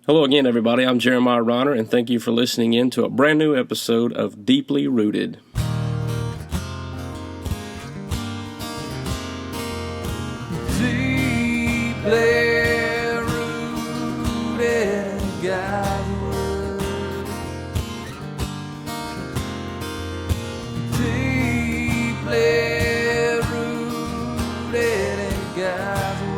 Hello again, everybody. I'm Jeremiah Reiner, and thank you for listening in to a brand new episode of Deeply Rooted. Deeply rooted in God's word. Deeply rooted in God's word.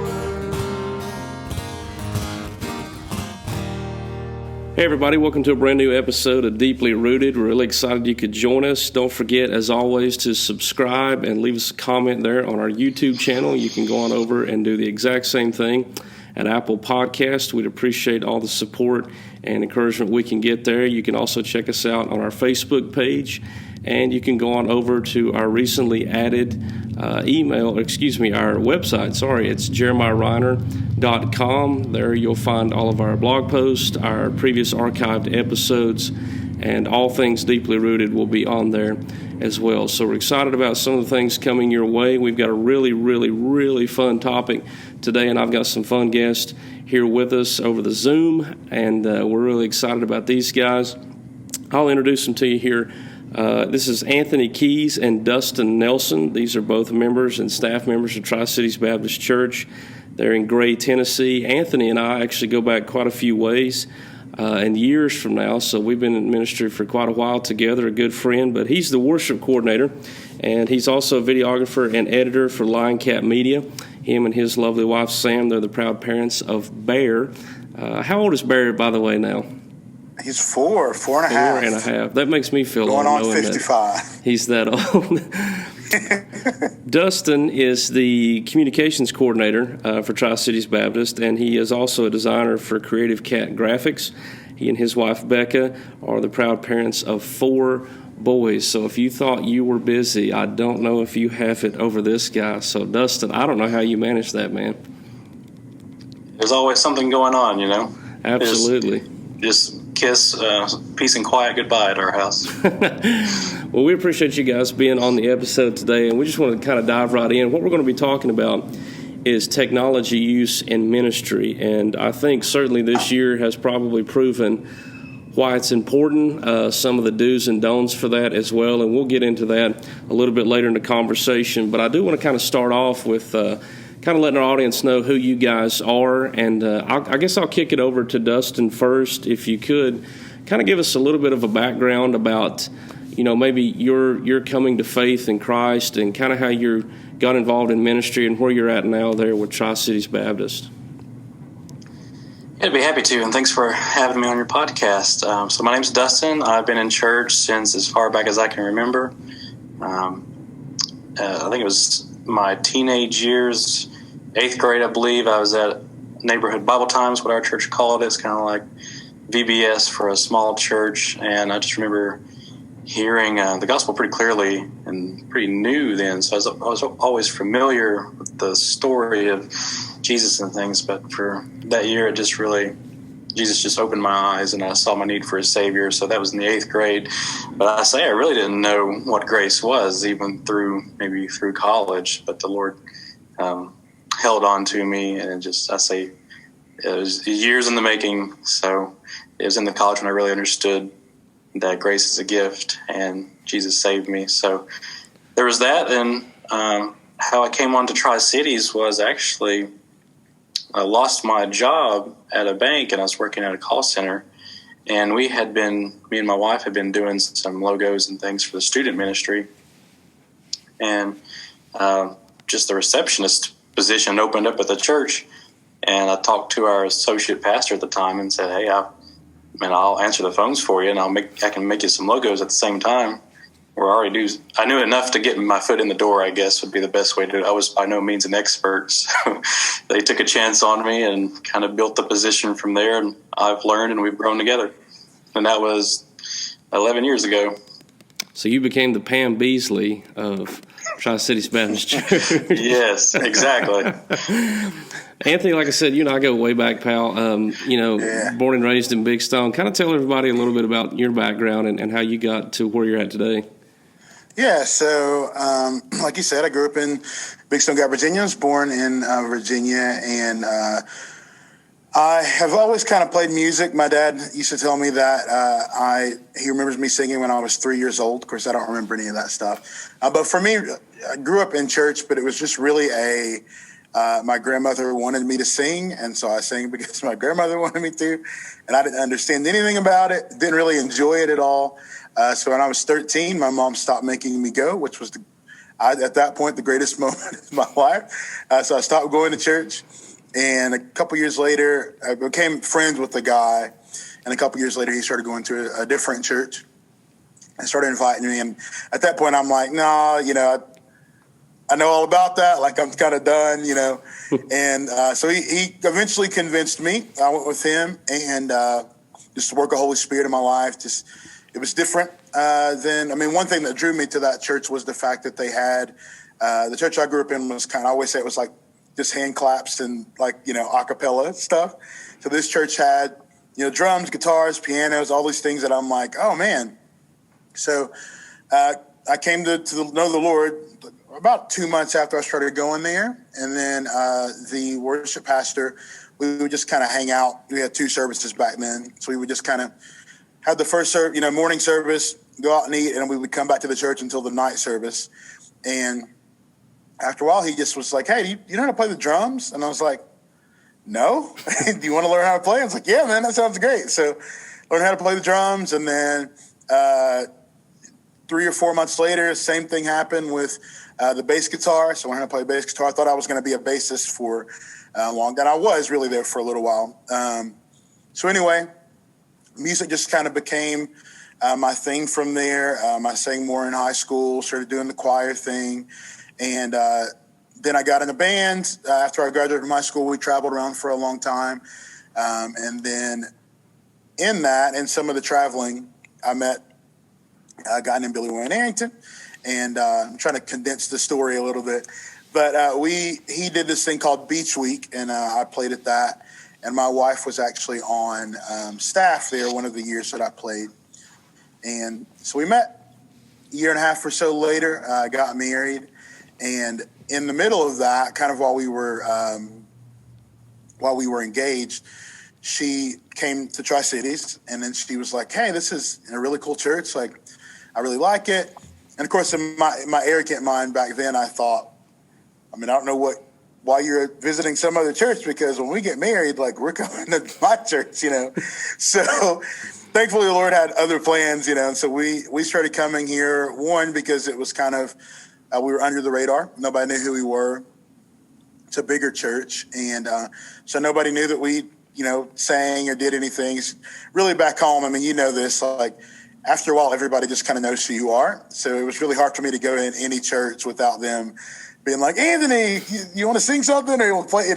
Hey, everybody. Welcome to a brand new episode of Deeply Rooted. We're really excited you could join us. Don't forget, as always, to subscribe and leave us a comment there on our YouTube channel. You can go on over and do the exact same thing at Apple Podcast. We'd appreciate all the support and encouragement we can get there. You can also check us out on our Facebook page, and you can go on over to our recently added our website. It's jeremiahreiner.com. There you'll find all of our blog posts, our previous archived episodes, and all things Deeply Rooted will be on there as well. So we're excited about some of the things coming your way. We've got a really fun topic today, and I've got some fun guests here with us over the Zoom, and we're really excited about these guys. I'll introduce them to you here. This is Anthony Keys and Dustin Nelson. These are both members and staff members of Tri-Cities Baptist Church. They're in Gray, Tennessee. Anthony and I actually go back quite a few ways and years from now, so we've been in ministry for quite a while together, a good friend, but he's the worship coordinator, and he's also a videographer and editor for Lion Cat Media. Him and his lovely wife, Sam, they're the proud parents of Bear. How old is Bear, by the way, now? He's four and a half. 4.5. That makes me feel going old. on 55. He's that old. Dustin is the communications coordinator for Tri-Cities Baptist, and he is also a designer for Creative Cat Graphics. He and his wife, Becca, are the proud parents of 4 boys. So if you thought you were busy, I don't know if you have it over this guy. So, Dustin, I don't know how you manage that, man. There's always something going on, you know? Absolutely. Just kiss peace and quiet goodbye at our house. Well, we appreciate you guys being on the episode today, and we just want to kind of dive right in. What we're going to be talking about is technology use in ministry, and I think certainly this year has probably proven why it's important, some of the do's and don'ts for that as well, and we'll get into that a little bit later in the conversation. But I do want to kind of start off with kind of letting our audience know who you guys are, and I guess I'll kick it over to Dustin first. If you could kind of give us a little bit of a background about, you know, maybe your coming to faith in Christ and kind of how you got involved in ministry and where you're at now there with Tri-Cities Baptist. I'd be happy to, and thanks for having me on your podcast. So my name's Dustin. I've been in church since as far back as I can remember. I think it was my teenage years, 8th grade, I believe. I was at Neighborhood Bible Times, what our church called it. It's kind of like VBS for a small church, and I just remember hearing the gospel pretty clearly and pretty new then. So I was always familiar with the story of Jesus and things, but for that year, Jesus just opened my eyes, and I saw my need for a Savior. So that was in the 8th grade. But I really didn't know what grace was, even through college. But the Lord held on to me, and it was years in the making. So it was in the college when I really understood that grace is a gift, and Jesus saved me. So there was that, and how I came on to Tri-Cities was actually I lost my job at a bank, and I was working at a call center. And me and my wife had been doing some logos and things for the student ministry. And just the receptionist position opened up at the church. And I talked to our associate pastor at the time and said, hey, I'll answer the phones for you, and I can make you some logos at the same time. I knew enough to get my foot in the door, I guess, would be the best way to do it. I was by no means an expert, so they took a chance on me and kind of built the position from there, and I've learned and we've grown together. And that was 11 years ago. So you became the Pam Beasley of Tri-Cities Baptist Church. Yes, exactly. Anthony, like I said, you and I go way back, pal. Born and raised in Big Stone. Kind of tell everybody a little bit about your background and how you got to where you're at today. Yeah, so like you said, I grew up in Big Stone, Virginia. I was born in Virginia, and I have always kind of played music. My dad used to tell me that he remembers me singing when I was 3 years old. Of course, I don't remember any of that stuff. But for me, I grew up in church, but it was just really my grandmother wanted me to sing, and so I sang because my grandmother wanted me to, and I didn't understand anything about it, didn't really enjoy it at all. So when I was 13, my mom stopped making me go, which was, at that point, the greatest moment of my life. So I stopped going to church. And a couple years later, I became friends with the guy. And a couple years later, he started going to a different church and started inviting me. And at that point, I'm like, no, I know all about that. Like, I'm kind of done, And so he eventually convinced me. I went with him and just to work the Holy Spirit in my life. It was different one thing that drew me to that church was the fact that they had, the church I grew up in was I always say it was like, just hand claps and a cappella stuff. So this church had, drums, guitars, pianos, all these things that I'm like, oh man. So I came to know the Lord about 2 months after I started going there. And then the worship pastor, we would just kind of hang out. We had 2 services back then. So we would just kind of have the first morning service, go out and eat, and we would come back to the church until the night service. And after a while, he just was like, hey, you know how to play the drums? And I was like, no. Do you want to learn how to play? I was like, yeah, man, that sounds great. So learned how to play the drums. And then 3 or 4 months later, same thing happened with the bass guitar. So I learned how to play bass guitar. I thought I was going to be a bassist for long. And I was really there for a little while. So anyway, music just kind of became my thing from there. I sang more in high school, started doing the choir thing. And then I got in a band. After I graduated from high school, we traveled around for a long time. And then in some of the traveling, I met a guy named Billy Wayne Arrington. And I'm trying to condense the story a little bit. But he did this thing called Beach Week, and I played at that. And my wife was actually on staff there one of the years that I played. And so we met a year and a half or so later, got married. And in the middle of that, kind of while we were engaged, she came to Tri-Cities, and then she was like, hey, this is a really cool church. Like, I really like it. And of course, in my arrogant mind back then, I thought, I don't know why you're visiting some other church, because when we get married, like, we're coming to my church, So thankfully the Lord had other plans, and so we started coming here, one, because it was kind of, we were under the radar. Nobody knew who we were. It's a bigger church. And so nobody knew that we, sang or did anything. It's really back home. You know this, like, after a while, everybody just kind of knows who you are. So it was really hard for me to go in any church without them being like, Anthony, you want to sing something, or you want to play?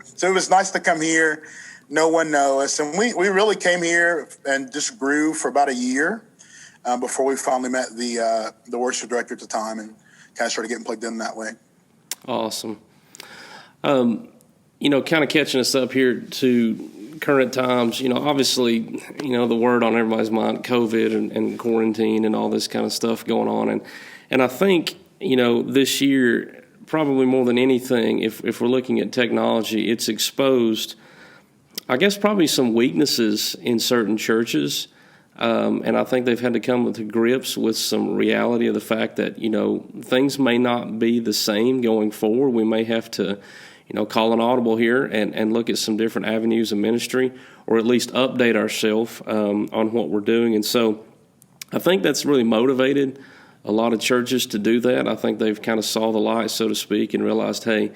So it was nice to come here. No one knows us. And we really came here and just grew for about a year before we finally met the worship director at the time and kind of started getting plugged in that way. Awesome. Kind of catching us up here to current times, obviously, the word on everybody's mind, COVID and quarantine and all this kind of stuff going on. And I think, this year, probably more than anything, if we're looking at technology, it's exposed, I guess, probably some weaknesses in certain churches. And I think they've had to come to grips with some reality of the fact that, things may not be the same going forward. We may have to, call an audible here and look at some different avenues of ministry, or at least update ourselves on what we're doing. And so I think that's really motivated a lot of churches to do that. I think they've kind of saw the light, so to speak, and realized, hey,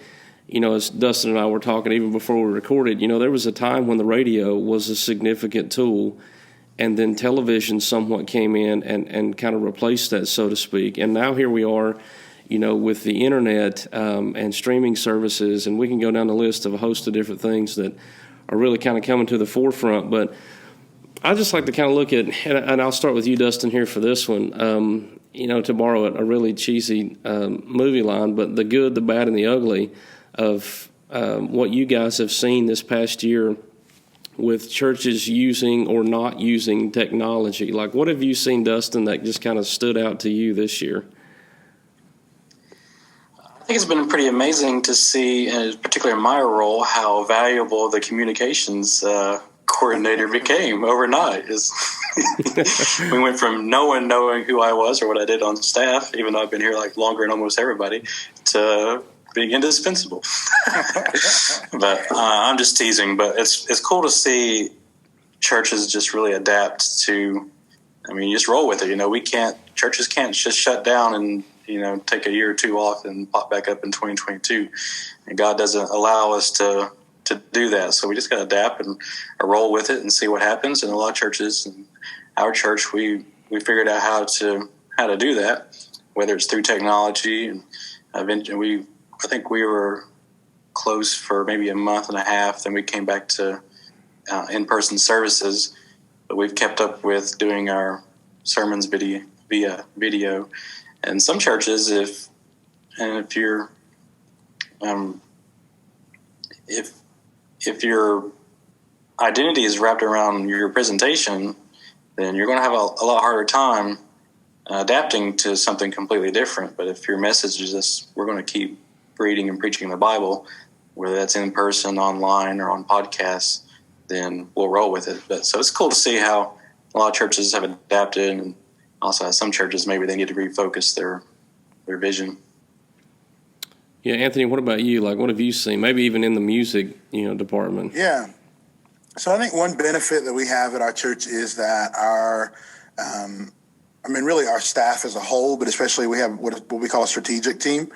as Dustin and I were talking even before we recorded, there was a time when the radio was a significant tool. And then television somewhat came in and kind of replaced that, so to speak. And now here we are, with the internet and streaming services, and we can go down the list of a host of different things that are really kind of coming to the forefront. But I just like to kind of look at, and I'll start with you, Dustin, here for this one, to borrow a really cheesy movie line, but the good, the bad, and the ugly of what you guys have seen this past year with churches using or not using technology. Like, what have you seen, Dustin, that just kind of stood out to you this year? I think it's been pretty amazing to see, and particularly in my role, how valuable the communications coordinator became overnight. We went from no one knowing who I was or what I did on staff, even though I've been here like longer than almost everybody, to being indispensable. But I'm just teasing. But it's cool to see churches just really adapt to. I mean, you just roll with it. Churches can't just shut down and take a year or two off and pop back up in 2022. And God doesn't allow us to do that. So we just got to adapt and roll with it and see what happens. And a lot of churches, and our church, we figured out how to do that, whether it's through technology. And eventually I think we were closed for maybe a month and a half. Then we came back to in-person services, but we've kept up with doing our sermons via video. And some churches, if your identity is wrapped around your presentation, then you're going to have a lot harder time adapting to something completely different. But if your message is just, we're going to keep reading and preaching the Bible, whether that's in person, online, or on podcasts, then we'll roll with it. So it's cool to see how a lot of churches have adapted, and also some churches, maybe they need to refocus their vision. Yeah, Anthony, what about you? Like, what have you seen? Maybe even in the music, department. Yeah. So I think one benefit that we have at our church is that really our staff as a whole, but especially we have what we call a strategic team.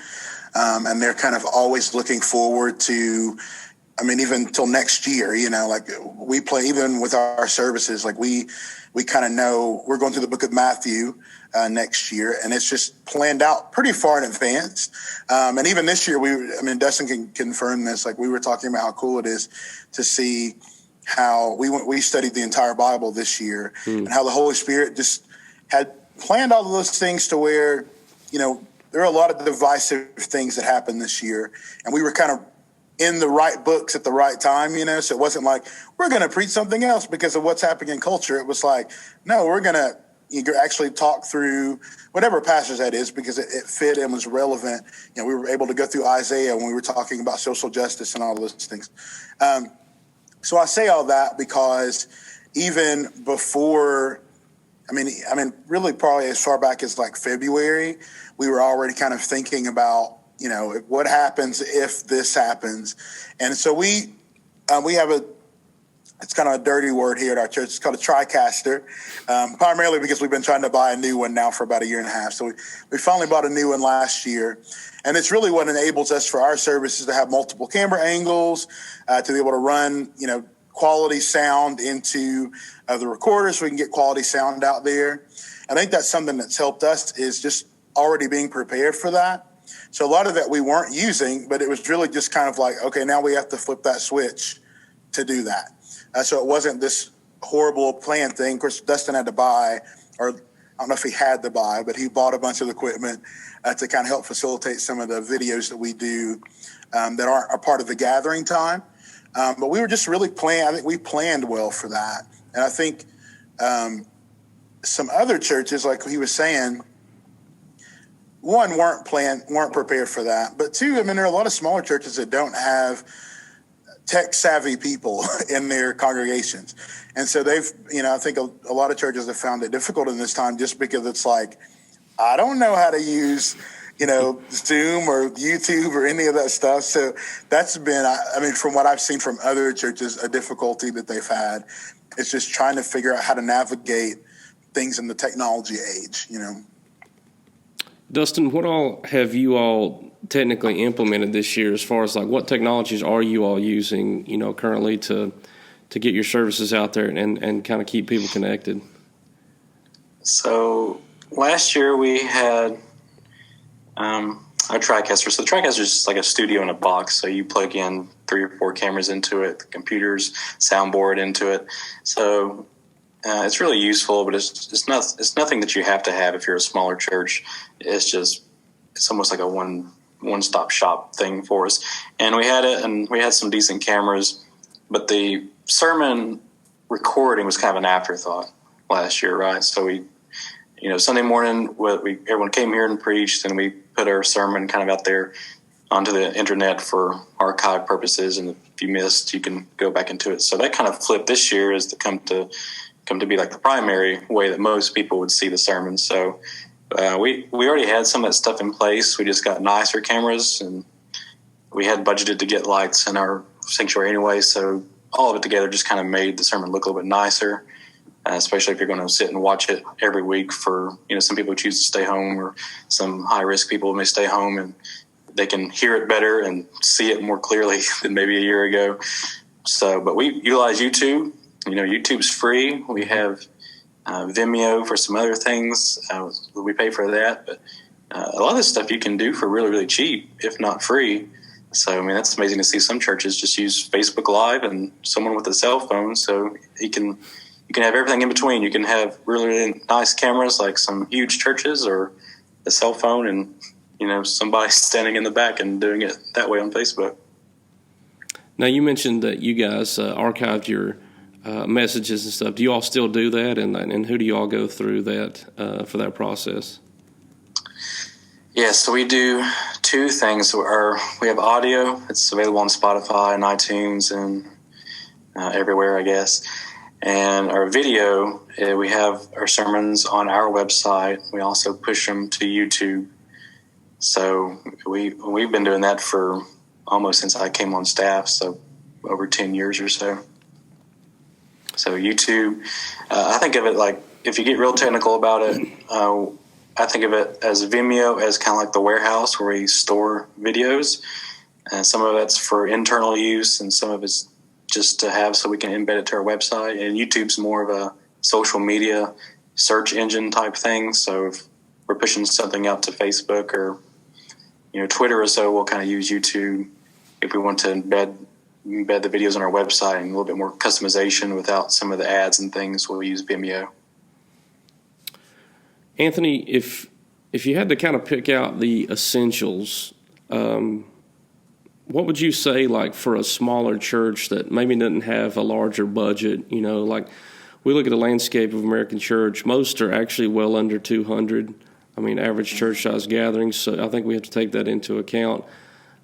And they're kind of always looking forward to, even till next year, like we play, even with our services, like we kind of know we're going through the book of Matthew next year, and it's just planned out pretty far in advance. And even this year, Dustin can confirm this. Like we were talking about how cool it is to see how we studied the entire Bible this year, and how the Holy Spirit just had planned all of those things to where, there are a lot of divisive things that happened this year, and we were kind of in the right books at the right time, so it wasn't like we're going to preach something else because of what's happening in culture. It was like, no, we're going to actually talk through whatever passage that is because it fit and was relevant. We were able to go through Isaiah when we were talking about social justice and all of those things. So I say all that because even before, really probably as far back as like February, we were already kind of thinking about, what happens if this happens. And so we have it's kind of a dirty word here at our church. It's called a TriCaster, primarily because we've been trying to buy a new one now for about a year and a half. So we finally bought a new one last year. And it's really what enables us for our services to have multiple camera angles, to be able to run, quality sound into the recorder so we can get quality sound out there. I think that's something that's helped us is just already being prepared for that. So a lot of that we weren't using, but it was really just kind of like, okay, now we have to flip that switch to do that. So it wasn't this horrible planned thing. Of course, Dustin had to buy, or I don't know if he had to buy, but he bought a bunch of equipment to kind of help facilitate some of the videos that we do that aren't a part of the gathering time. But we were just really I think we planned well for that. And I think some other churches, like he was saying, one, weren't prepared for that. But two, there are a lot of smaller churches that don't have tech savvy people in their congregations. And so they've, I think a lot of churches have found it difficult in this time just because it's like, I don't know how to use, Zoom or YouTube or any of that stuff. So that's been, from what I've seen from other churches, a difficulty that they've had. It's just trying to figure out how to navigate things in the technology age, Dustin, what all have you all technically implemented this year as far as like what technologies are you all using, currently to get your services out there and kind of keep people connected? So last year we had our TriCaster. So the TriCaster is just like a studio in a box. So you plug in 3 or 4 cameras into it, the computers, soundboard into it. So it's really useful, but it's nothing that you have to have if you're a smaller church. It's almost like a one-stop shop thing for us. And we had it, and we had some decent cameras, but the sermon recording was kind of an afterthought last year, right? So we, Sunday morning, everyone came here and preached, and we put our sermon kind of out there onto the internet for archive purposes, and if you missed, you can go back into it. So that kind of flipped this year is to come to be like the primary way that most people would see the sermons. So we already had some of that stuff in place. We just got nicer cameras, and we had budgeted to get lights in our sanctuary anyway. So all of it together just kind of made the sermon look a little bit nicer, especially if you're going to sit and watch it every week. For some people choose to stay home, or some high risk people may stay home, and they can hear it better and see it more clearly than maybe a year ago. So, but we utilize YouTube. YouTube's free. We have Vimeo for some other things. We pay for that, but a lot of this stuff you can do for really, really cheap, if not free. So, that's amazing to see some churches just use Facebook Live and someone with a cell phone. So you can have everything in between. You can have really, really nice cameras like some huge churches, or a cell phone and, somebody standing in the back and doing it that way on Facebook. Now, you mentioned that you guys archived your messages and stuff. Do you all still do that? And who do you all go through that for that process? Yeah, so we do two things. We have audio. It's available on Spotify and iTunes and everywhere, I guess. And our video, we have our sermons on our website. We also push them to YouTube. So we've been doing that for almost since I came on staff, so over 10 years or so. So YouTube, I think of it like, if you get real technical about it, I think of it as Vimeo as kind of like the warehouse where we store videos. And some of it's for internal use, and some of it's just to have so we can embed it to our website. And YouTube's more of a social media search engine type thing. So if we're pushing something out to Facebook or Twitter or so, we'll kind of use YouTube. If we want to embed the videos on our website and a little bit more customization without some of the ads and things, we'll use Vimeo. Anthony, if you had to kind of pick out the essentials, what would you say, like, for a smaller church that maybe doesn't have a larger budget? Like, we look at the landscape of American church, most are actually well under 200. Average church size gatherings. So I think we have to take that into account.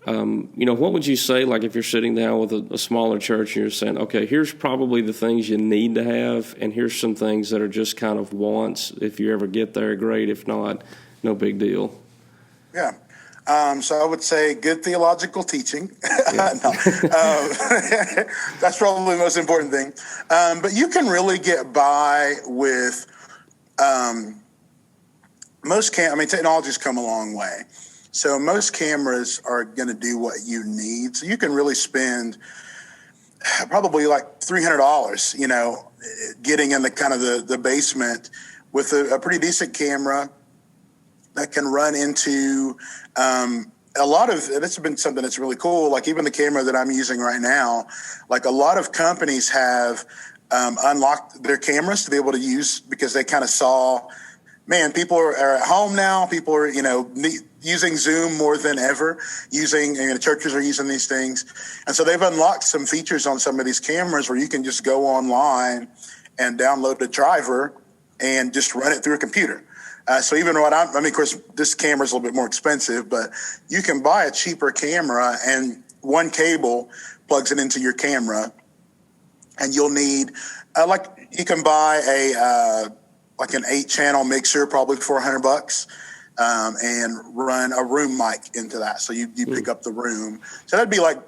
What would you say, like, if you're sitting down with a smaller church and you're saying, okay, here's probably the things you need to have, and here's some things that are just kind of wants. If you ever get there, great. If not, no big deal. Yeah. So I would say good theological teaching. Yeah. That's probably the most important thing. But you can really get by with technology's come a long way. So most cameras are going to do what you need. So you can really spend probably like $300, getting in the kind of the basement with a pretty decent camera that can run into a lot of, this has been something that's really cool. Like even the camera that I'm using right now, like a lot of companies have unlocked their cameras to be able to use, because they kind of saw, man, people are at home now. People are, using Zoom more than ever. Churches are using these things. And so they've unlocked some features on some of these cameras where you can just go online and download the driver and just run it through a computer. So even of course, this camera is a little bit more expensive, but you can buy a cheaper camera and one cable plugs it into your camera, and you'll need, you can buy an 8-channel mixer, probably $400, and run a room mic into that. So you pick up the room. So that'd be like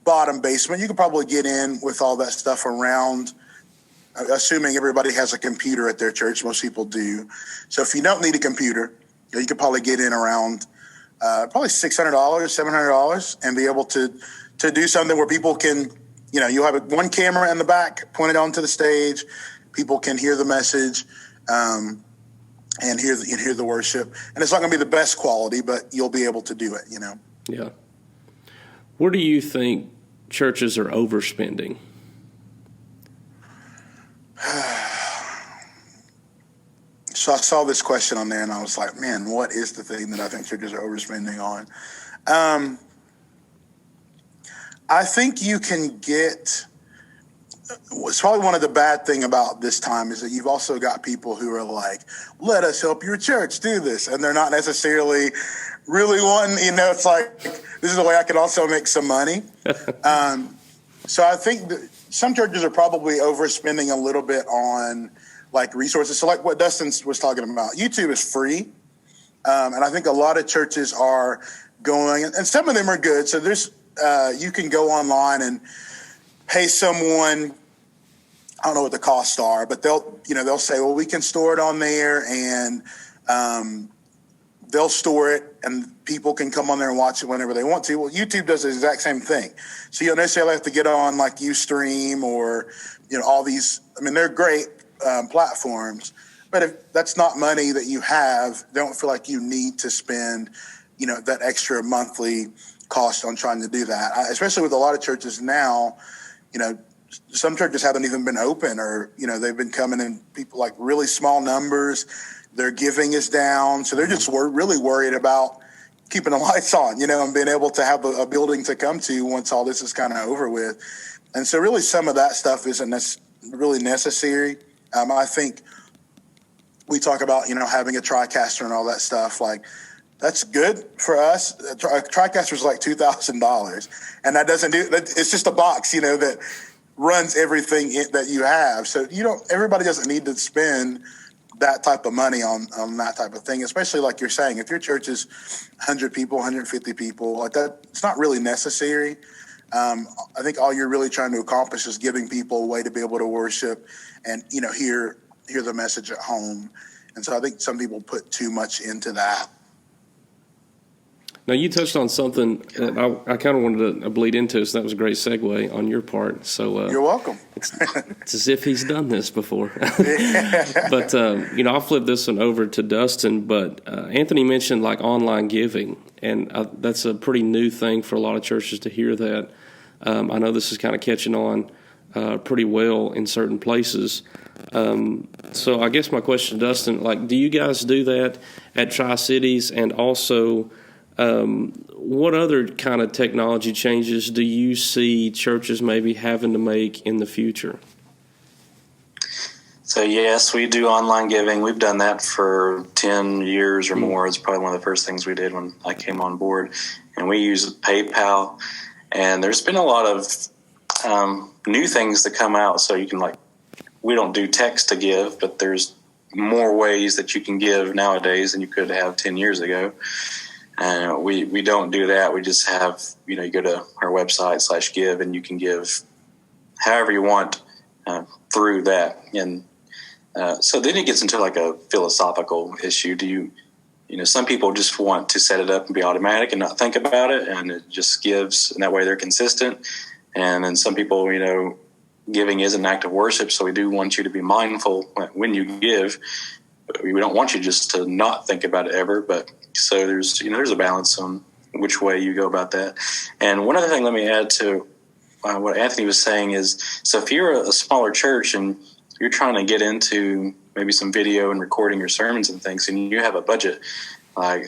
bottom basement. You could probably get in with all that stuff around, assuming everybody has a computer at their church. Most people do. So if you don't need a computer, you could probably get in around probably $600, $700, and be able to do something where people can, you'll have one camera in the back pointed onto the stage. People can hear the message. And hear the worship. And it's not going to be the best quality, but you'll be able to do it, Yeah. Where do you think churches are overspending? So I saw this question on there, and I was like, man, what is the thing that I think churches are overspending on? I think you can get It's probably one of the bad thing about this time is that you've also got people who are like, let us help your church do this. And they're not necessarily really wanting, it's like, this is a way I could also make some money. So I think that some churches are probably overspending a little bit on like resources. So like what Dustin was talking about, YouTube is free. And I think a lot of churches are going, and some of them are good. So there's, you can go online and pay someone, I don't know what the costs are, but they'll say, well, we can store it on there, and they'll store it and people can come on there and watch it whenever they want to. Well, YouTube does the exact same thing. So you don't necessarily have to get on like Ustream or, all these, they're great platforms, but if that's not money that you have, don't feel like you need to spend, that extra monthly cost on trying to do that. Especially with a lot of churches now, some churches haven't even been open, or, they've been coming in people like really small numbers. Their giving is down. So they're just really worried about keeping the lights on, and being able to have a building to come to once all this is kind of over with. And so really some of that stuff isn't really necessary. I think we talk about, having a TriCaster and all that stuff. Like, that's good for us. A TriCaster is like $2,000, and that doesn't do that. It's just a box, that runs everything that you have. So everybody doesn't need to spend that type of money on that type of thing, especially like you're saying, if your church is 100 people, 150 people, like that, it's not really necessary. I think all you're really trying to accomplish is giving people a way to be able to worship and, hear the message at home. And so I think some people put too much into that. Now, you touched on something that I kind of wanted to bleed into, so that was a great segue on your part. So you're welcome. It's as if he's done this before. But, I'll flip this one over to Dustin. But Anthony mentioned like online giving, and that's a pretty new thing for a lot of churches to hear that. I know this is kind of catching on pretty well in certain places. So I guess my question, Dustin, like, do you guys do that at Tri-Cities? And also, what other kind of technology changes do you see churches maybe having to make in the future? So, yes, we do online giving. We've done that for 10 years or more. It's probably one of the first things we did when I came on board. And we use PayPal. And there's been a lot of new things that come out. So you can, we don't do text to give, but there's more ways that you can give nowadays than you could have 10 years ago. We don't do that. We just have, you go to our website /give, and you can give however you want through that. And so then it gets into like a philosophical issue. Some people just want to set it up and be automatic and not think about it, and it just gives, and that way they're consistent. And then some people, giving is an act of worship, so we do want you to be mindful when you give. We don't want you just to not think about it ever, but so there's a balance on which way you go about that. And one other thing, let me add to what Anthony was saying is, so if you're a smaller church and you're trying to get into maybe some video and recording your sermons and things, and you have a budget, I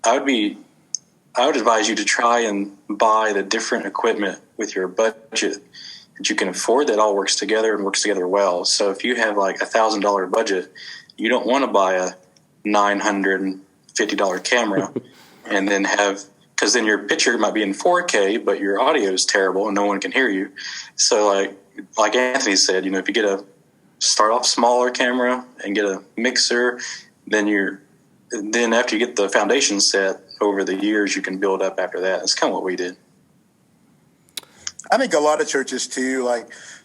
would advise you to try and buy the different equipment with your budget that you can afford that all works together and works together well. So if you have like $1,000 budget, you don't want to buy a $950 camera and then because then your picture might be in 4K, but your audio is terrible and no one can hear you. So like Anthony said, if you start off smaller camera and get a mixer, then after you get the foundation set over the years, you can build up after that. That's kind of what we did. I think a lot of churches too,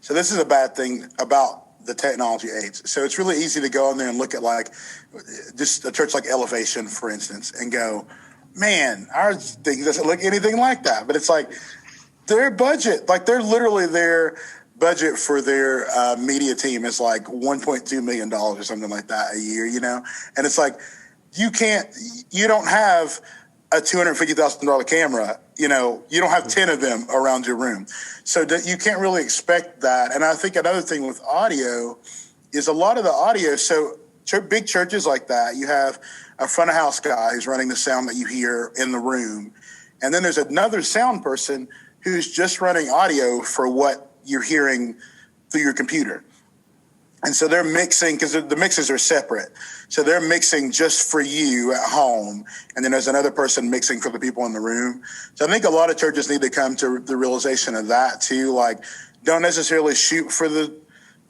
so this is a bad thing about the technology age. So it's really easy to go in there and look at just a church like Elevation, for instance, and go, man, our thing doesn't look anything like that. But it's like their budget, their budget for their media team is like $1.2 million or something like that a year, And it's like, you don't have a $250,000 camera, you don't have 10 of them around your room. So you can't really expect that. And I think another thing with audio is a lot of the audio. So big churches like that, you have a front of house guy who's running the sound that you hear in the room. And then there's another sound person who's just running audio for what you're hearing through your computer. And so they're mixing, because the mixes are separate. So they're mixing just for you at home. And then there's another person mixing for the people in the room. So I think a lot of churches need to come to the realization of that too. Like, don't necessarily shoot for the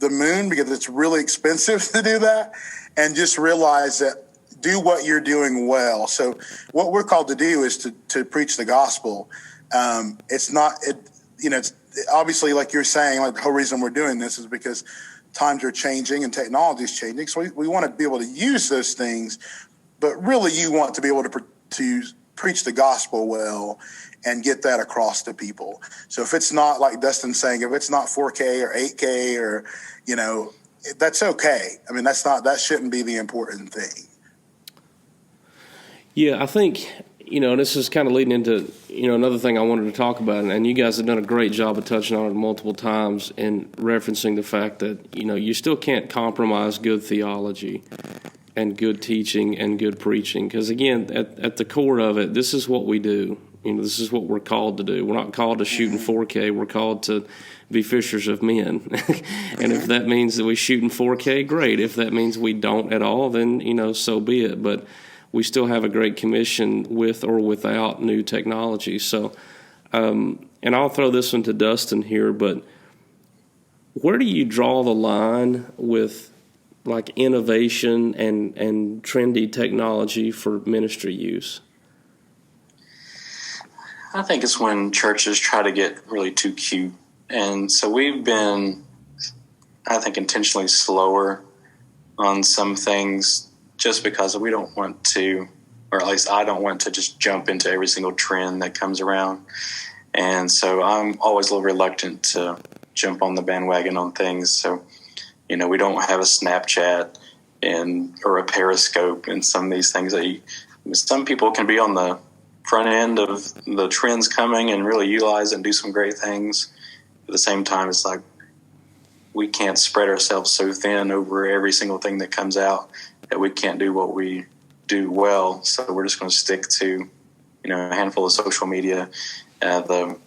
moon, because it's really expensive to do that. And just realize that do what you're doing well. So what we're called to do is to preach the gospel. It's obviously, like you're saying, like the whole reason we're doing this is because times are changing and technology is changing. So we want to be able to use those things, but really you want to be able to preach the gospel well and get that across to people. So if it's not, like Dustin's saying, if it's not 4K or 8K or, that's okay. I mean, that shouldn't be the important thing. Yeah, I think, this is kind of leading into, another thing I wanted to talk about, and you guys have done a great job of touching on it multiple times and referencing the fact that, you still can't compromise good theology and good teaching and good preaching. Because, again, at the core of it, this is what we do. This is what we're called to do. We're not called to shoot in 4K. We're called to be fishers of men. And if that means that we shoot in 4K, great. If that means we don't at all, then, so be it. But we still have a great commission with or without new technology. So, and I'll throw this one to Dustin here, but where do you draw the line with like innovation and trendy technology for ministry use? I think it's when churches try to get really too cute. And so we've been, I think, intentionally slower on some things just because we don't want to, or at least I don't want to just jump into every single trend that comes around. And so I'm always a little reluctant to jump on the bandwagon on things. So, we don't have a Snapchat or a Periscope and some of these things that some people can be on the front end of the trends coming and really utilize and do some great things. At the same time, it's like we can't spread ourselves so thin over every single thing that comes out that we can't do what we do well. So we're just going to stick to, a handful of social media. The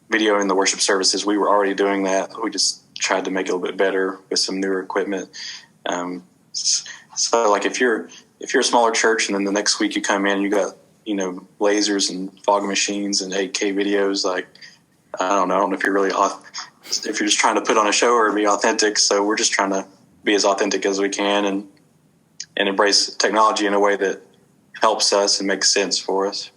video in the worship services, we were already doing that. We just tried to make it a little bit better with some newer equipment. So like if you're a smaller church and then the next week you come in, you got, lasers and fog machines and 8K videos, like, I don't know if you're really if you're just trying to put on a show or be authentic. So we're just trying to be as authentic as we can and embrace technology in a way that helps us and makes sense for us.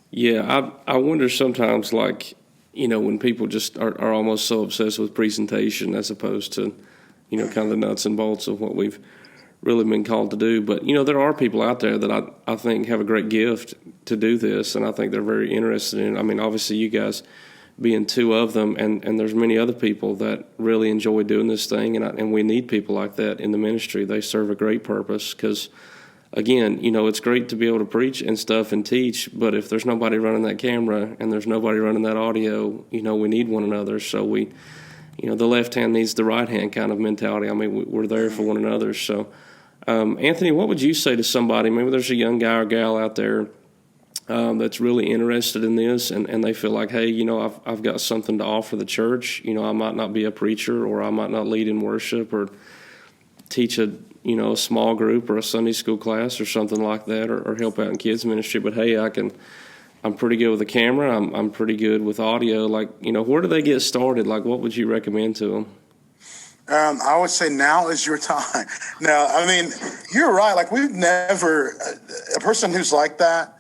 Yeah, I wonder sometimes, like, when people just are almost so obsessed with presentation as opposed to, kind of the nuts and bolts of what we've really been called to do. But, there are people out there that I think have a great gift to do this, and I think they're very interested in it. I mean, obviously you guys being two of them, and there's many other people that really enjoy doing this thing, and we need people like that in the ministry. They serve a great purpose because, again, it's great to be able to preach and stuff and teach, but if there's nobody running that camera and there's nobody running that audio, we need one another. So we, the left hand needs the right hand kind of mentality. I mean, we're there for one another. So, Anthony, what would you say to somebody? Maybe there's a young guy or gal out there that's really interested in this, and they feel like, hey, I've got something to offer the church. I might not be a preacher, or I might not lead in worship, or teach a small group or a Sunday school class or something like that, or help out in kids ministry. But hey, I'm pretty good with a camera. I'm pretty good with audio. Like, where do they get started? Like, what would you recommend to them? I would say now is your time. No, I mean, you're right. Like, we've never, a person who's like that,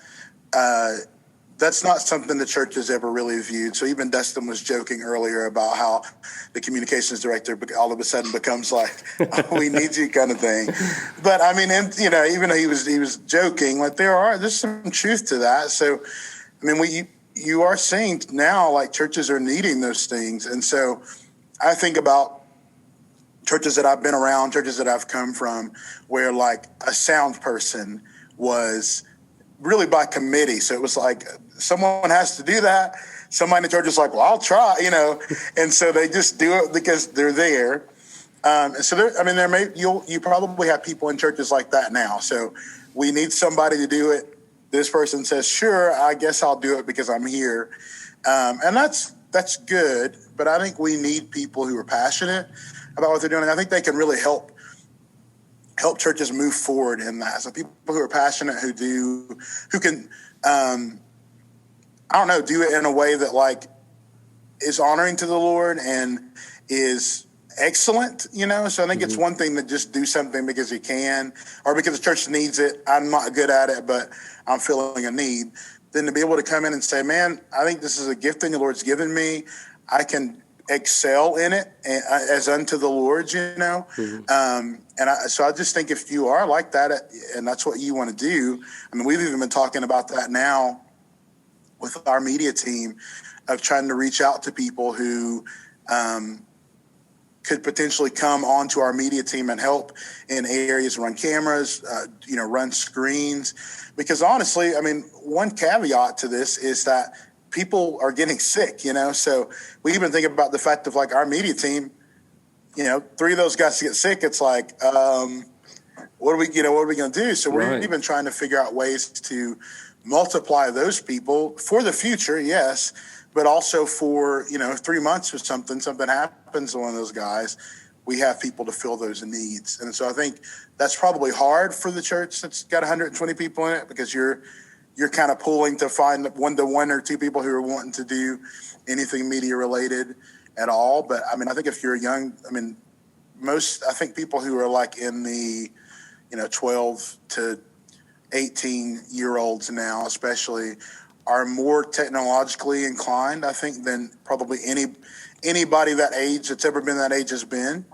that's not something the church has ever really viewed. So even Dustin was joking earlier about how the communications director all of a sudden becomes like, oh, we need you kind of thing. But I mean, even though he was joking, like there's some truth to that. So, I mean, you are seeing now, like, churches are needing those things. And so I think about churches that I've been around, churches that I've come from, where like a sound person was really by committee. So it was like someone has to do that. Somebody in the church is like, well, I'll try, and so they just do it because they're there. And so you probably have people in churches like that now. So we need somebody to do it. This person says, sure, I guess I'll do it because I'm here. And that's that's good, but I think we need people who are passionate about what they're doing. And I think they can really help churches move forward in that. So people who are passionate, who can, do it in a way that like is honoring to the Lord and is excellent, So I think it's one thing to just do something because you can, or because the church needs it. I'm not good at it, but I'm feeling a need. Then to be able to come in and say, man, I think this is a gift that the Lord's given me. I can excel in it as unto the Lord, So I just think if you are like that and that's what you want to do, I mean, we've even been talking about that now with our media team of trying to reach out to people who could potentially come onto our media team and help in areas, run cameras, run screens. Because honestly, I mean, one caveat to this is that people are getting sick, So we even think about the fact of like our media team, 3 of those guys get sick. It's like, what are we going to do? So we're even trying to figure out ways to multiply those people for the future, yes, but also for 3 months or something happens to one of those guys, we have people to fill those needs. And so I think that's probably hard for the church that's got 120 people in it, because you're kind of pulling to find one or two people who are wanting to do anything media related at all. But I mean, I think if you're young, I think people who are like in the 12 to 18-year-olds now, especially, are more technologically inclined, I think, than probably anybody that age that's ever been that age has been.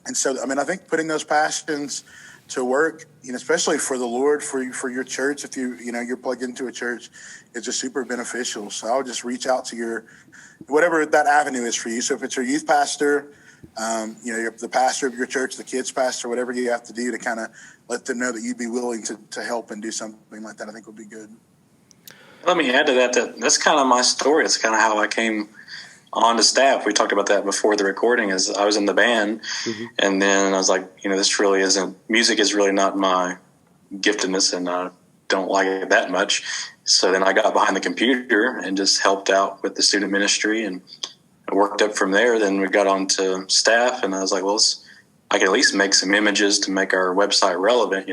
And so, I mean, I think putting those passions to work, especially for the Lord, for your church, if you're plugged into a church, is just super beneficial. So I would just reach out to whatever that avenue is for you. So if it's your youth pastor, you're the pastor of your church, the kids pastor, whatever you have to do to kind of let them know that you'd be willing to help and do something like that, I think would be good. Let me add to that's kind of my story. It's kind of how I came on to staff. We talked about that before the recording. As I was in the band, and then I was like, music is really not my giftedness, and I don't like it that much. So then I got behind the computer and just helped out with the student ministry, and I worked up from there. Then we got on to staff, and I was like, well, I can at least make some images to make our website relevant,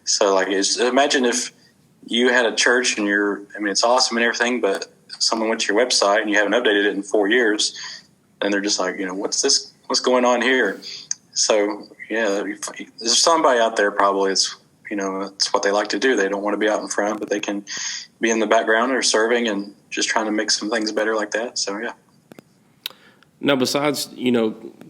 So like, imagine if you had a church and it's awesome and everything, but someone went to your website and you haven't updated it in 4 years, and they're just like, what's going on here? So yeah, there's somebody out there probably it's what they like to do. They don't want to be out in front, but they can be in the background or serving and just trying to make some things better like that. So yeah. Now, besides,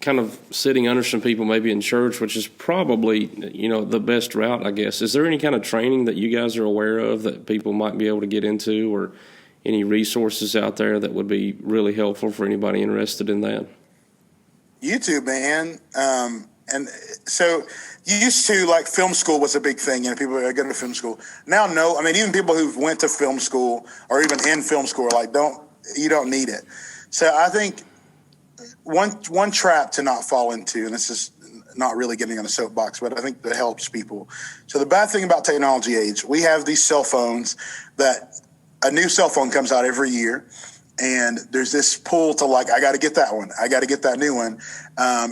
kind of sitting under some people maybe in church, which is probably, the best route, I guess, is there any kind of training that you guys are aware of that people might be able to get into, or any resources out there that would be really helpful for anybody interested in that? YouTube, man. And so used to, like, film school was a big thing. People are going to film school. Now, no. I mean, even people who've went to film school or even in film school are like, you don't need it. So I think one trap to not fall into, and this is not really getting on a soapbox, but I think that helps people. So the bad thing about technology age, we have these cell phones that a new cell phone comes out every year, and there's this pull to like, I got to get that one. I got to get that new one.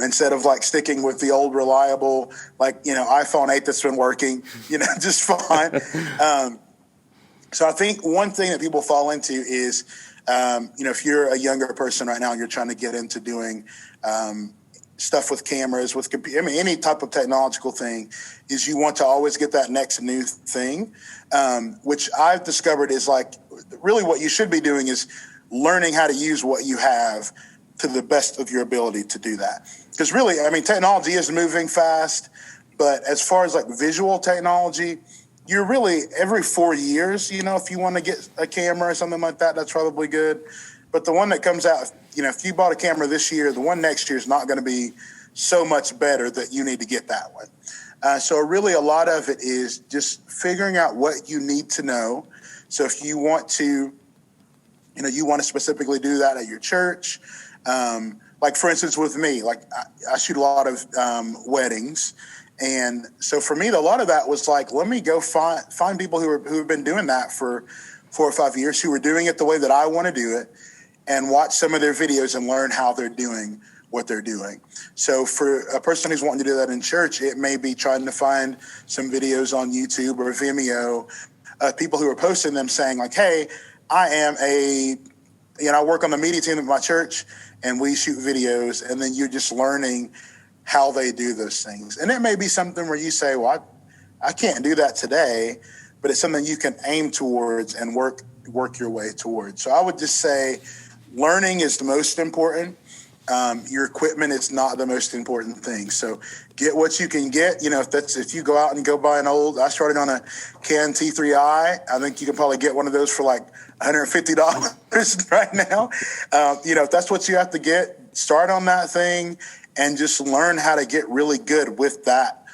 Instead of like sticking with the old reliable, iPhone 8 that's been working, just fine. So I think one thing that people fall into is, if you're a younger person right now and you're trying to get into doing stuff with cameras, with any type of technological thing, is you want to always get that next new thing, which I've discovered is like really what you should be doing is learning how to use what you have to the best of your ability to do that. Because really, technology is moving fast, but as far as like visual technology, you're really every 4 years, if you want to get a camera or something like that, that's probably good. But the one that comes out, if you bought a camera this year, the one next year is not going to be so much better that you need to get that one. So really a lot of it is just figuring out what you need to know. So if you want to, you want to specifically do that at your church, like for instance with me, like I shoot a lot of weddings. And so for me, a lot of that was like, let me go find people who have been doing that for 4 or 5 years, who are doing it the way that I want to do it. and watch some of their videos and learn how they're doing what they're doing. So for a person who's wanting to do that in church, it may be trying to find some videos on YouTube or Vimeo, people who are posting them saying like, hey, I work on the media team at my church and we shoot videos, and then you're just learning how they do those things. And it may be something where you say, well, I can't do that today, but it's something you can aim towards and work your way towards. So I would just say learning is the most important. Your equipment is not the most important thing. So get what you can get. If you go out and go buy I started on a Canon T3i. I think you can probably get one of those for like $150 right now. If that's what you have to get, start on that thing and just learn how to get really good with that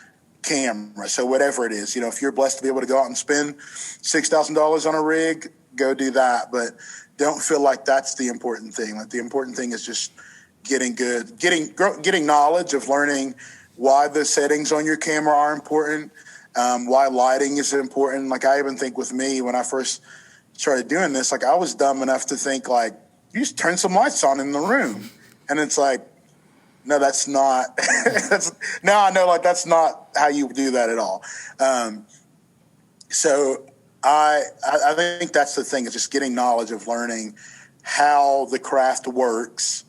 camera. So whatever it is, if you're blessed to be able to go out and spend $6,000 on a rig, go do that. But don't feel like that's the important thing. Like the important thing is just getting good, getting knowledge of learning why the settings on your camera are important, why lighting is important. Like I even think with me, when I first started doing this, like I was dumb enough to think like, you just turn some lights on in the room. And it's like, no, that's not, now I know like that's not how you do that at all. So I think that's the thing, is just getting knowledge of learning how the craft works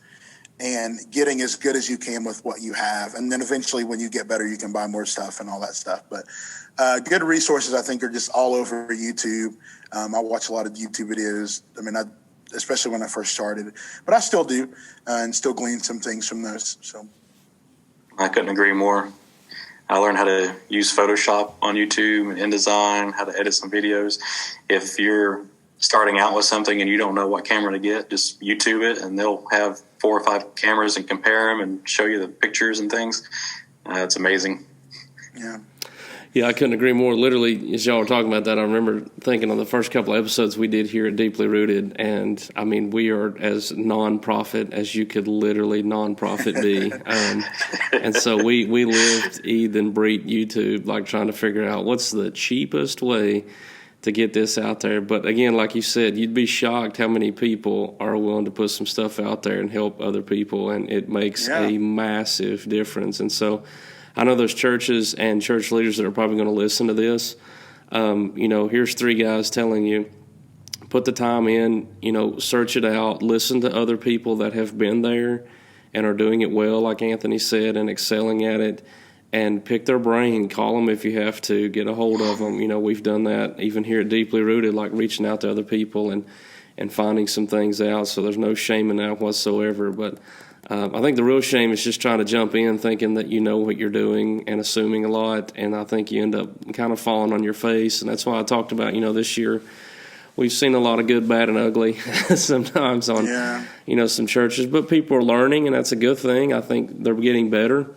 and getting as good as you can with what you have. And then eventually when you get better, you can buy more stuff and all that stuff. But good resources, I think, are just all over YouTube. I watch a lot of YouTube videos. I mean, especially when I first started, but I still do and still glean some things from those. So I couldn't agree more. I learned how to use Photoshop on YouTube and InDesign, how to edit some videos. If you're starting out with something and you don't know what camera to get, just YouTube it, and they'll have 4 or 5 cameras and compare them and show you the pictures and things. It's amazing. Yeah. Yeah, I couldn't agree more. Literally, as y'all were talking about that, I remember thinking on the first couple of episodes we did here at Deeply Rooted, and I mean, we are as non-profit as you could literally non-profit be. And so we lived, eat, and breathe YouTube, like trying to figure out what's the cheapest way to get this out there. But again, like you said, you'd be shocked how many people are willing to put some stuff out there and help other people, and it makes a massive difference. And so I know there's churches and church leaders that are probably going to listen to this. Here's 3 guys telling you, put the time in, search it out, listen to other people that have been there and are doing it well, like Anthony said, and excelling at it, and pick their brain, call them if you have to, get a hold of them. We've done that even here at Deeply Rooted, like reaching out to other people and finding some things out. So there's no shame in that whatsoever. But I think the real shame is just trying to jump in thinking that you know what you're doing and assuming a lot, and I think you end up kind of falling on your face. And that's why I talked about, this year we've seen a lot of good, bad, and ugly sometimes on, some churches. But people are learning, and that's a good thing. I think they're getting better.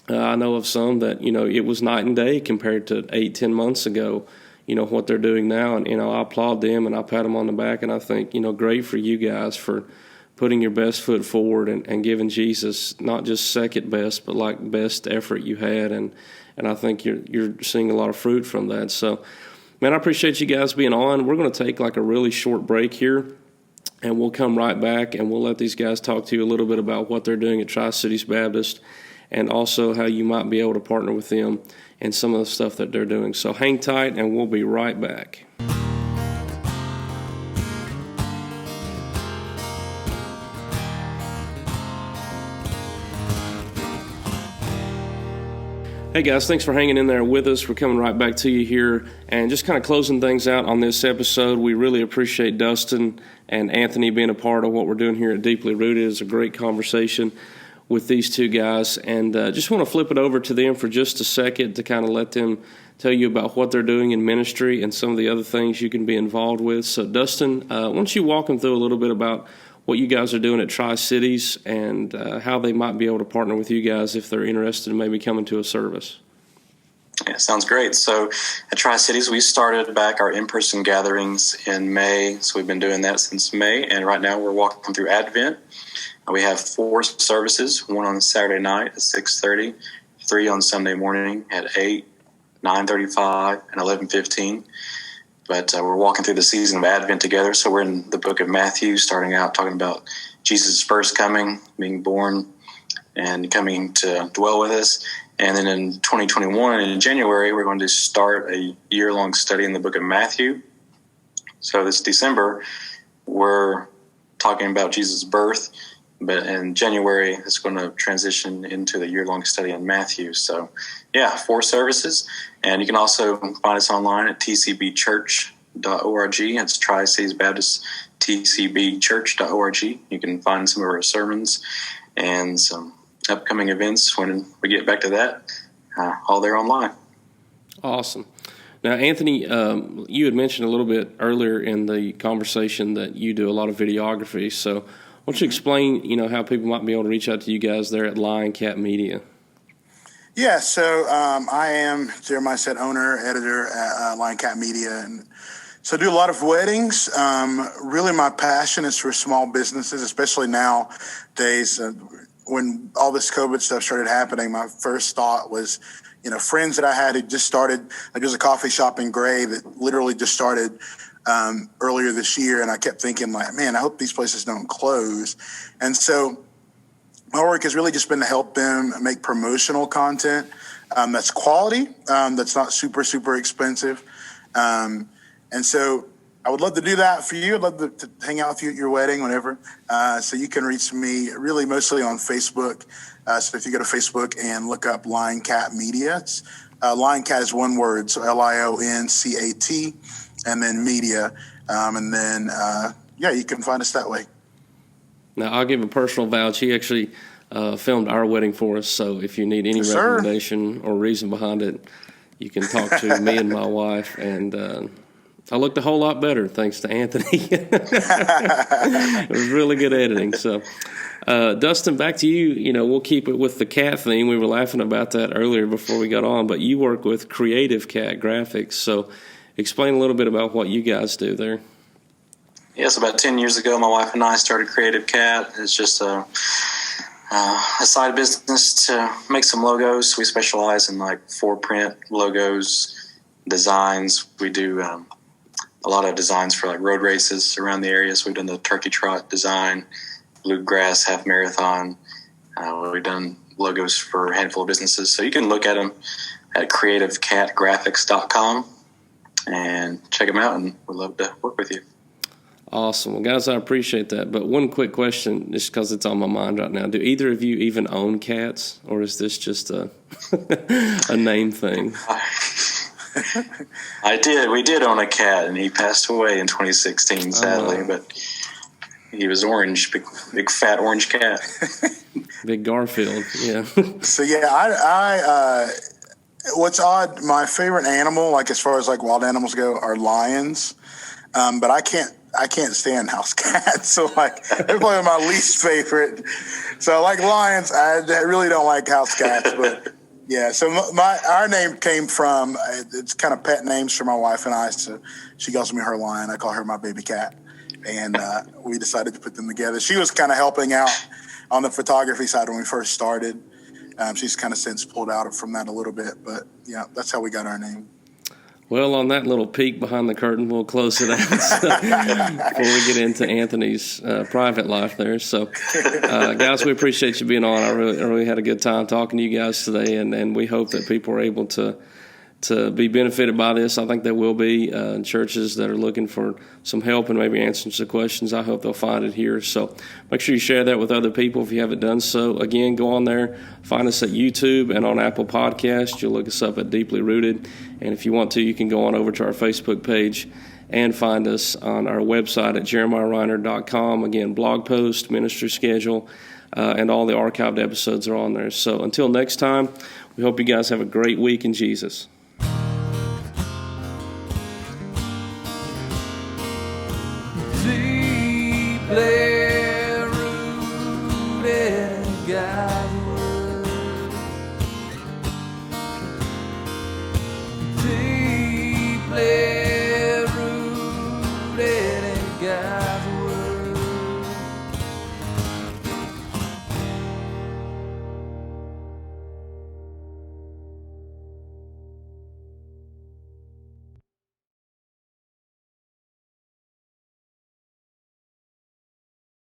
I know of some that, it was night and day compared to 8-10 months ago, what they're doing now. And, I applaud them and I pat them on the back, and I think, great for you guys for putting your best foot forward and giving Jesus not just second best, but like best effort you had. And I think you're seeing a lot of fruit from that. So, man, I appreciate you guys being on. We're going to take like a really short break here, and we'll come right back and we'll let these guys talk to you a little bit about what they're doing at Tri-Cities Baptist, and also how you might be able to partner with them and some of the stuff that they're doing. So hang tight, and we'll be right back. Hey guys, thanks for hanging in there with us. We're coming right back to you here and just kind of closing things out on this episode. We really appreciate Dustin and Anthony being a part of what we're doing here at Deeply Rooted. It's a great conversation with these 2 guys, and just want to flip it over to them for just a second to kind of let them tell you about what they're doing in ministry and some of the other things you can be involved with. So Dustin, why don't you walk them through a little bit about what you guys are doing at Tri-Cities and how they might be able to partner with you guys if they're interested in maybe coming to a service. Yeah, sounds great. So at Tri-Cities, we started back our in-person gatherings in May. So we've been doing that since May, and right now we're walking through Advent. We have 4 services, one on Saturday night at 6:30, 3 on Sunday morning at 8, 9:35, and 11:15. but we're walking through the season of Advent together. So we're in the book of Matthew, starting out talking about Jesus' first coming, being born, and coming to dwell with us. And then in 2021, in January, we're going to start a year-long study in the book of Matthew. So this December, we're talking about Jesus' birth, but in January, it's going to transition into the year-long study in Matthew. So, 4 services. And you can also find us online at tcbchurch.org. It's Tri-Cities Baptist, tcbchurch.org. You can find some of our sermons and some upcoming events when we get back to that, all there online. Awesome. Now, Anthony, you had mentioned a little bit earlier in the conversation that you do a lot of videography. So why don't you explain, how people might be able to reach out to you guys there at Lion Cat Media? Yeah, so I am, Jeremiah said, owner, editor at Lion Cat Media. And so I do a lot of weddings. Really, my passion is for small businesses, especially nowadays. When all this COVID stuff started happening, my first thought was, friends that I had who just started, like there's a coffee shop in Gray that literally just started earlier this year. And I kept thinking man, I hope these places don't close. And so my work has really just been to help them make promotional content that's quality, that's not super, super expensive. And so I would love to do that for you. I'd love to hang out with you at your wedding, whenever. So you can reach me really mostly on Facebook. So if you go to Facebook and look up Lion Cat Media, it's Lion Cat is one word, so LIONCAT, and then media. And then, you can find us that way. Now, I'll give a personal vouch. He actually filmed our wedding for us. So if you need any recommendation or reason behind it, you can talk to me and my wife. And I looked a whole lot better thanks to Anthony. It was really good editing. So, Dustin, back to you. We'll keep it with the cat theme. We were laughing about that earlier before we got on, but you work with Creative Cat Graphics. So explain a little bit about what you guys do there. Yes, about 10 years ago, my wife and I started Creative Cat. It's just a side business to make some logos. We specialize in for-print logos, designs. We do a lot of designs for road races around the area. So we've done the Turkey Trot design, Bluegrass Half Marathon. We've done logos for a handful of businesses. So you can look at them at creativecatgraphics.com and check them out, and we'd love to work with you. Awesome. Well, guys, I appreciate that. But one quick question, just because it's on my mind right now. Do either of you even own cats, or is this just a name thing? I did. We did own a cat, and he passed away in 2016, sadly. But he was orange, big fat orange cat. Big Garfield, yeah. So, I what's odd, my favorite animal, as far as wild animals go, are lions. But I can't stand house cats. So they're probably my least favorite. So lions, I really don't like house cats, but yeah. So our name came from, it's kind of pet names for my wife and I. So she calls me her lion. I call her my baby cat. And we decided to put them together. She was kind of helping out on the photography side when we first started. She's kind of since pulled out from that a little bit, but yeah, that's how we got our name. Well, on that little peek behind the curtain, we'll close it out before we get into Anthony's private life there. So, guys, we appreciate you being on. I really had a good time talking to you guys today, and we hope that people are able to be benefited by this. I think there will be churches that are looking for some help and maybe answering some questions. I hope they'll find it here. So make sure you share that with other people if you haven't done so. Again, go on there, find us at YouTube and on Apple Podcasts. You'll look us up at Deeply Rooted. And if you want to, you can go on over to our Facebook page and find us on our website at jeremiahreiner.com. Again, blog post, ministry schedule, and all the archived episodes are on there. So until next time, we hope you guys have a great week in Jesus. Play